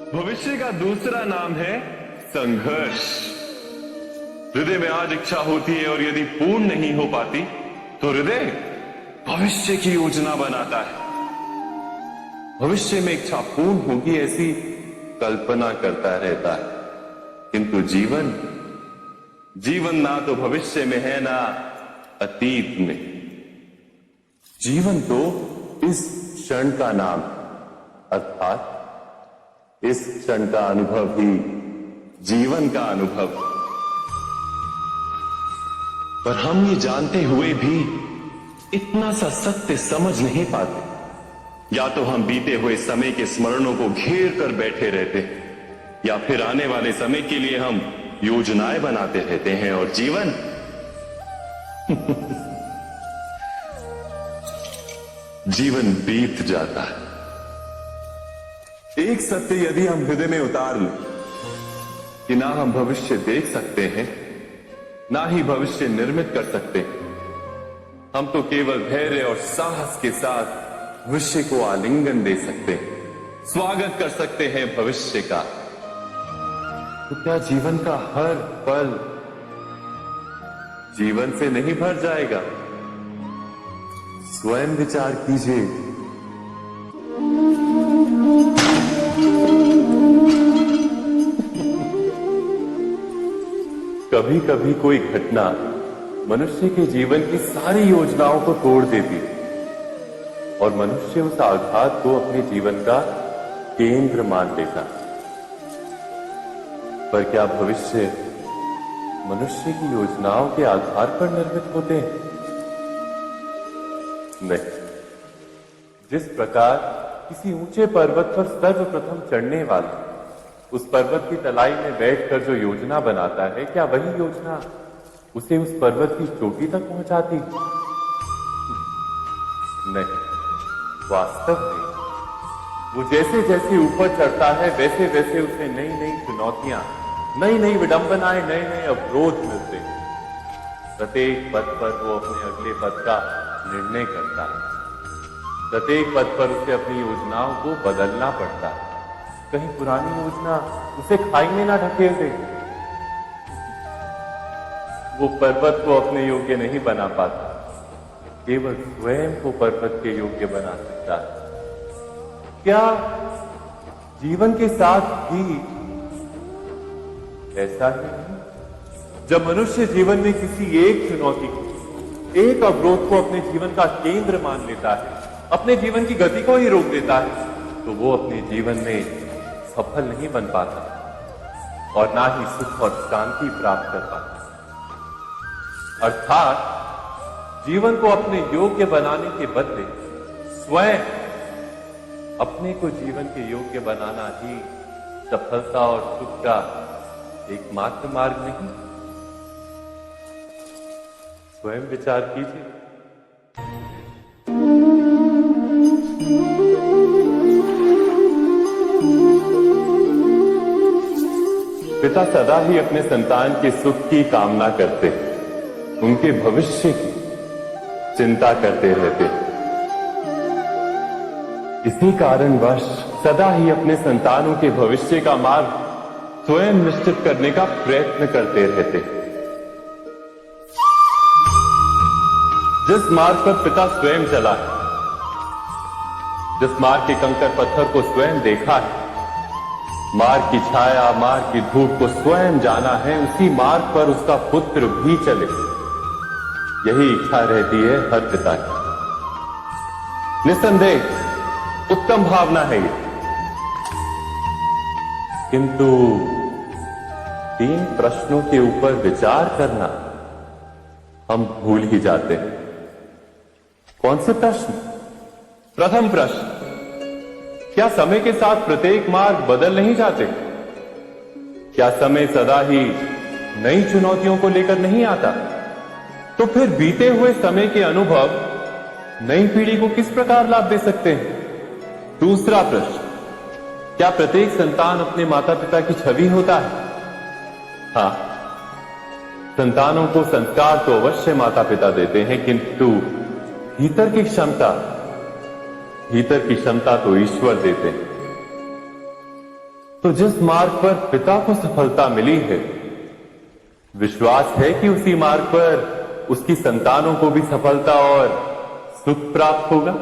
भविष्य का दूसरा नाम है संघर्ष। हृदय में आज इच्छा होती है और यदि पूर्ण नहीं हो पाती तो हृदय भविष्य की योजना बनाता है। भविष्य में इच्छा पूर्ण होगी ऐसी कल्पना करता रहता है, किंतु जीवन ना तो भविष्य में है ना अतीत में। जीवन तो इस क्षण का नाम, अर्थात इस क्षण का अनुभव ही जीवन का अनुभव। पर हम ये जानते हुए भी इतना सा सत्य समझ नहीं पाते। या तो हम बीते हुए समय के स्मरणों को घेर कर बैठे रहते हैं, या फिर आने वाले समय के लिए हम योजनाएं बनाते रहते हैं और जीवन जीवन बीत जाता है। एक सत्य यदि हम हृदय में उतार लें कि ना हम भविष्य देख सकते हैं, ना ही भविष्य निर्मित कर सकते हैं, हम तो केवल धैर्य और साहस के साथ भविष्य को आलिंगन दे सकते हैं, स्वागत कर सकते हैं भविष्य का। तो क्या जीवन का हर पल जीवन से नहीं भर जाएगा? स्वयं विचार कीजिए। कभी कभी कोई घटना मनुष्य के जीवन की सारी योजनाओं को तोड़ देती और मनुष्य उस आघात को अपने जीवन का केंद्र मान लेता। पर क्या भविष्य मनुष्य की योजनाओं के आधार पर निर्मित होते हैं? नहीं। जिस प्रकार किसी ऊंचे पर्वत पर सर्वप्रथम चढ़ने वाला उस पर्वत की तलाई में बैठकर जो योजना बनाता है, क्या वही योजना उसे उस पर्वत की चोटी तक पहुंचाती? नहीं, वास्तव में वो जैसे जैसे ऊपर चढ़ता है वैसे वैसे उसे नई नई चुनौतियां, नई नई विडंबनाएं, नए नए अवरोध मिलते हैं। प्रत्येक पद पर वो अपने अगले पद का निर्णय करता है। प्रत्येक पद पर उसे अपनी योजनाओं को बदलना पड़ता है। कहीं पुरानी योजना उसे खाई में ना ढकेल दे। वो पर्वत को अपने योग्य नहीं बना पाता, केवल स्वयं को पर्वत के योग्य बना सकता है। क्या जीवन के साथ भी ऐसा ही नहीं? जब मनुष्य जीवन में किसी एक चुनौती को, एक अवरोध को अपने जीवन का केंद्र मान लेता है, अपने जीवन की गति को ही रोक देता है, तो वो अपने जीवन में सफल नहीं बन पाता और ना ही सुख और शांति प्राप्त कर पाता। अर्थात जीवन को अपने योग्य बनाने के बदले स्वयं अपने को जीवन के योग्य बनाना ही सफलता और सुख का एकमात्र मार्ग नहीं। स्वयं विचार कीजिए। पिता सदा ही अपने संतान के सुख की कामना करते, उनके भविष्य की चिंता करते रहते। इसी कारणवश सदा ही अपने संतानों के भविष्य का मार्ग स्वयं निश्चित करने का प्रयत्न करते रहते। जिस मार्ग पर पिता स्वयं चला है, जिस मार्ग के कंकर पत्थर को स्वयं देखा है, मार्ग की छाया, मार्ग की धूप को स्वयं जाना है, उसी मार्ग पर उसका पुत्र भी चले। यही इच्छा रहती है हर पिता की। निस्संदेह उत्तम भावना है ये, किंतु 3 प्रश्नों के ऊपर विचार करना हम भूल ही जाते हैं। कौन से प्रश्न? प्रथम प्रश्न, क्या समय के साथ प्रत्येक मार्ग बदल नहीं जाते? क्या समय सदा ही नई चुनौतियों को लेकर नहीं आता? तो फिर बीते हुए समय के अनुभव नई पीढ़ी को किस प्रकार लाभ दे सकते हैं? दूसरा प्रश्न, क्या प्रत्येक संतान अपने माता पिता की छवि होता है? हाँ, संतानों को संस्कार तो अवश्य माता पिता देते हैं, किंतु भीतर की क्षमता तो ईश्वर देते हैं। तो जिस मार्ग पर पिता को सफलता मिली है, विश्वास है कि उसी मार्ग पर उसकी संतानों को भी सफलता और सुख प्राप्त होगा।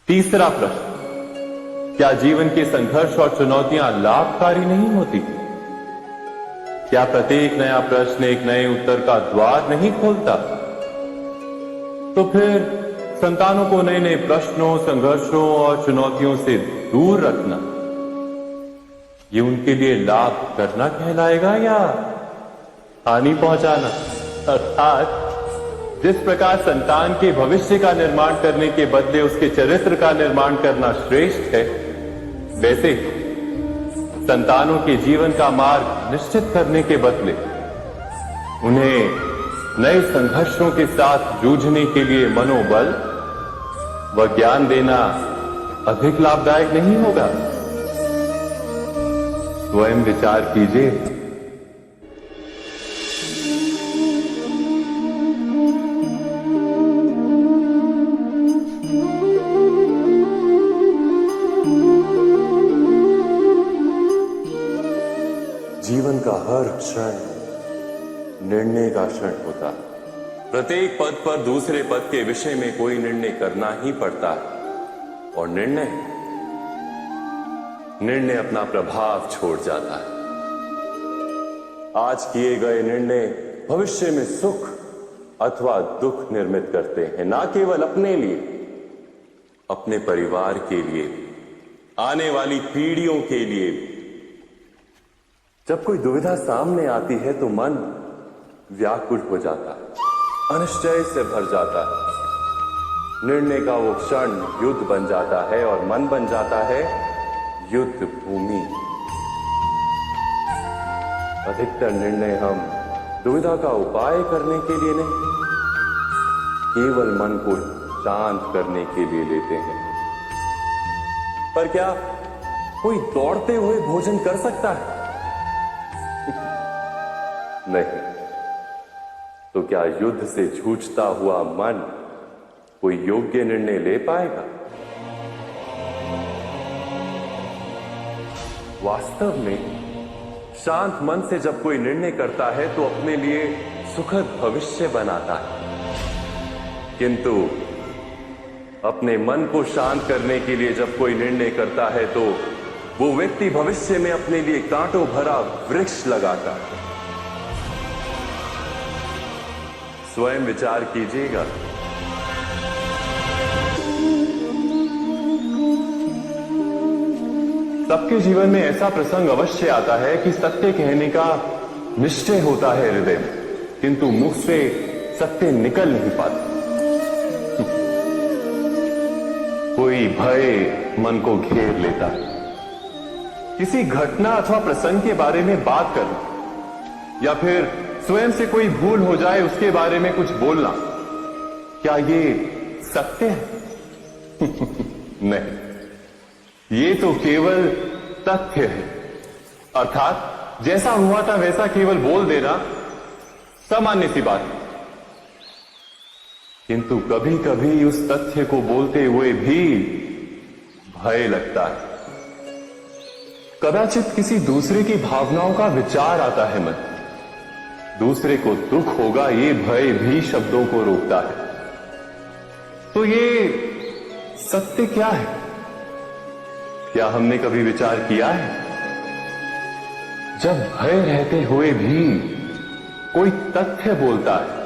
तीसरा प्रश्न, क्या जीवन के संघर्ष और चुनौतियां लाभकारी नहीं होती? क्या प्रत्येक नया प्रश्न एक नए उत्तर का द्वार नहीं खोलता? तो फिर संतानों को नए नए प्रश्नों, संघर्षों और चुनौतियों से दूर रखना, ये उनके लिए लाभ करना कहलाएगा या हानि पहुंचाना? अर्थात जिस प्रकार संतान के भविष्य का निर्माण करने के बदले उसके चरित्र का निर्माण करना श्रेष्ठ है, वैसे संतानों के जीवन का मार्ग निश्चित करने के बदले उन्हें नए संघर्षों के साथ जूझने के लिए मनोबल व ज्ञान देना अधिक लाभदायक नहीं होगा? स्वयं विचार कीजिए। जीवन का हर क्षण निर्णय का क्षण होता है। प्रत्येक पद पर दूसरे पद के विषय में कोई निर्णय करना ही पड़ता है और निर्णय अपना प्रभाव छोड़ जाता है। आज किए गए निर्णय भविष्य में सुख अथवा दुख निर्मित करते हैं, ना केवल अपने लिए, अपने परिवार के लिए, आने वाली पीढ़ियों के लिए। जब कोई दुविधा सामने आती है तो मन व्याकुल हो जाता है, अनिश्चय से भर जाता है। निर्णय का वो क्षण युद्ध बन जाता है और मन बन जाता है युद्ध भूमि। अधिकतर निर्णय हम दुविधा का उपाय करने के लिए नहीं, केवल मन को शांत करने के लिए लेते हैं। पर क्या कोई दौड़ते हुए भोजन कर सकता है? नहीं। तो क्या युद्ध से जूझता हुआ मन कोई योग्य निर्णय ले पाएगा? वास्तव में शांत मन से जब कोई निर्णय करता है तो अपने लिए सुखद भविष्य बनाता है, किंतु अपने मन को शांत करने के लिए जब कोई निर्णय करता है तो वो व्यक्ति भविष्य में अपने लिए कांटों भरा वृक्ष लगाता है। स्वयं विचार कीजिएगा। सबके जीवन में ऐसा प्रसंग अवश्य आता है कि सत्य कहने का निश्चय होता है हृदय में, किंतु मुख से सत्य निकल नहीं पाता। कोई भय मन को घेर लेता है। किसी घटना अथवा प्रसंग के बारे में बात करना या फिर स्वयं से कोई भूल हो जाए उसके बारे में कुछ बोलना, क्या ये सत्य है? नहीं, ये तो केवल तथ्य है। अर्थात जैसा हुआ था वैसा केवल बोल देना सामान्य सी बात है। किंतु कभी कभी उस तथ्य को बोलते हुए भी भय लगता है। कदाचित किसी दूसरे की भावनाओं का विचार आता है मन, दूसरे को दुख होगा, ये भय भी शब्दों को रोकता है। तो ये सत्य क्या है? क्या हमने कभी विचार किया है? जब भय रहते हुए भी कोई तथ्य बोलता है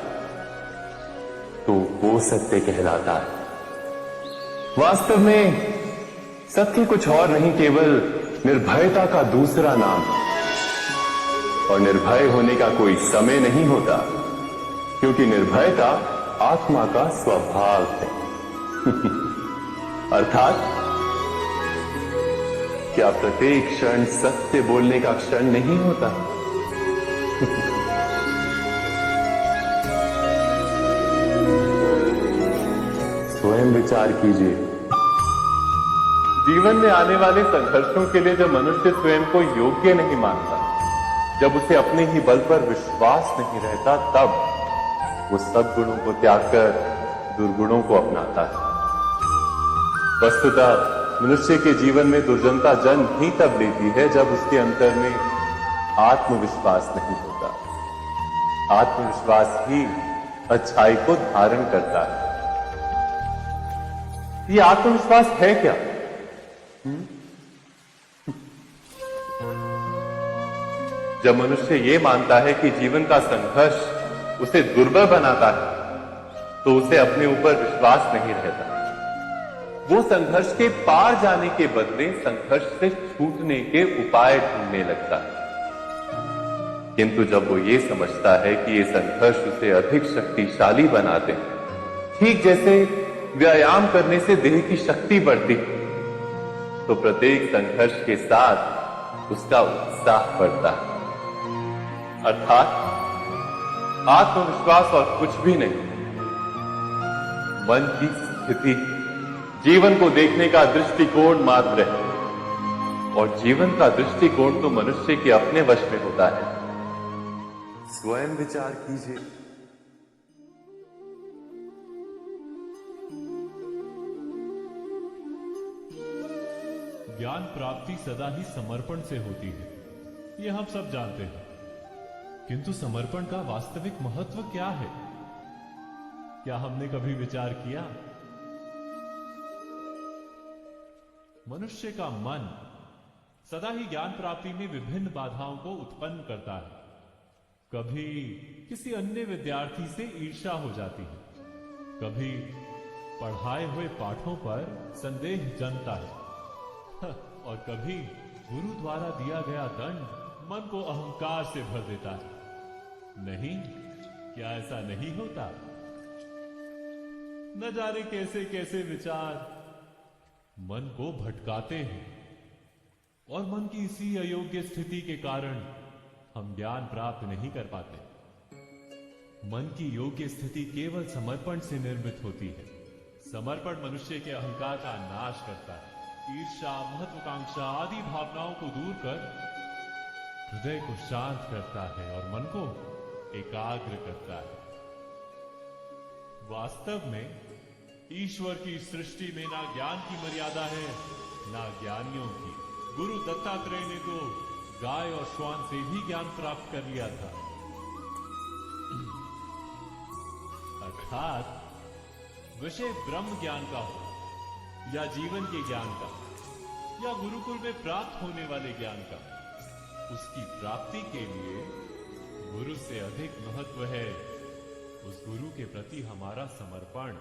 तो वो सत्य कहलाता है। वास्तव में सत्य कुछ और नहीं, केवल निर्भयता का दूसरा नाम है। और निर्भय होने का कोई समय नहीं होता, क्योंकि निर्भयता आत्मा का स्वभाव है। अर्थात क्या प्रत्येक क्षण सत्य बोलने का क्षण नहीं होता? स्वयं विचार कीजिए। जीवन में आने वाले संघर्षों के लिए जब मनुष्य स्वयं को योग्य नहीं मानता, जब उसे अपने ही बल पर विश्वास नहीं रहता, तब वो सद्गुणों को त्याग कर दुर्गुणों को अपनाता है। वस्तुतः मनुष्य के जीवन में दुर्जनता जन्म ही तब लेती है जब उसके अंतर में आत्मविश्वास नहीं होता। आत्मविश्वास ही अच्छाई को धारण करता है। ये आत्मविश्वास है क्या? जब मनुष्य ये मानता है कि जीवन का संघर्ष उसे दुर्बल बनाता है, तो उसे अपने ऊपर विश्वास नहीं रहता। वो संघर्ष के पार जाने के बदले संघर्ष से छूटने के उपाय ढूंढने लगता है। किंतु जब वो ये समझता है कि ये संघर्ष उसे अधिक शक्तिशाली बनाते हैं, ठीक जैसे व्यायाम करने से देह की शक्ति बढ़ती है, तो प्रत्येक संघर्ष के साथ उसका उत्साह बढ़ता है। अर्थात आत्मविश्वास और कुछ भी नहीं, मन की स्थिति, जीवन को देखने का दृष्टिकोण मात्र है। और जीवन का दृष्टिकोण तो मनुष्य के अपने वश में होता है। स्वयं विचार कीजिए। ज्ञान प्राप्ति सदा ही समर्पण से होती है, यह हम सब जानते हैं। किंतु समर्पण का वास्तविक महत्व क्या है? क्या हमने कभी विचार किया? मनुष्य का मन सदा ही ज्ञान प्राप्ति में विभिन्न बाधाओं को उत्पन्न करता है। कभी किसी अन्य विद्यार्थी से ईर्ष्या हो जाती है, कभी पढ़ाए हुए पाठों पर संदेह जमता है, और कभी गुरु द्वारा दिया गया दंड मन को अहंकार से भर देता है। नहीं, क्या ऐसा नहीं होता? न जाने कैसे कैसे विचार मन को भटकाते हैं, और मन की इसी अयोग्य स्थिति के कारण हम ज्ञान प्राप्त नहीं कर पाते। मन की योग्य स्थिति केवल समर्पण से निर्मित होती है। समर्पण मनुष्य के अहंकार का नाश करता है, ईर्ष्या, महत्वाकांक्षा आदि भावनाओं को दूर कर हृदय को शांत करता है और मन को एकाग्र करता है। वास्तव में ईश्वर की सृष्टि में ना ज्ञान की मर्यादा है, ना ज्ञानियों की। गुरु दत्तात्रेय ने तो गाय और श्वान से भी ज्ञान प्राप्त कर लिया था। अर्थात विषय ब्रह्म ज्ञान का हो, या जीवन के ज्ञान का, या गुरुकुल में प्राप्त होने वाले ज्ञान का, उसकी प्राप्ति के लिए गुरु से अधिक महत्व है उस गुरु के प्रति हमारा समर्पण।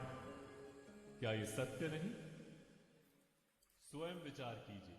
क्या ये सत्य नहीं? स्वयं विचार कीजिए।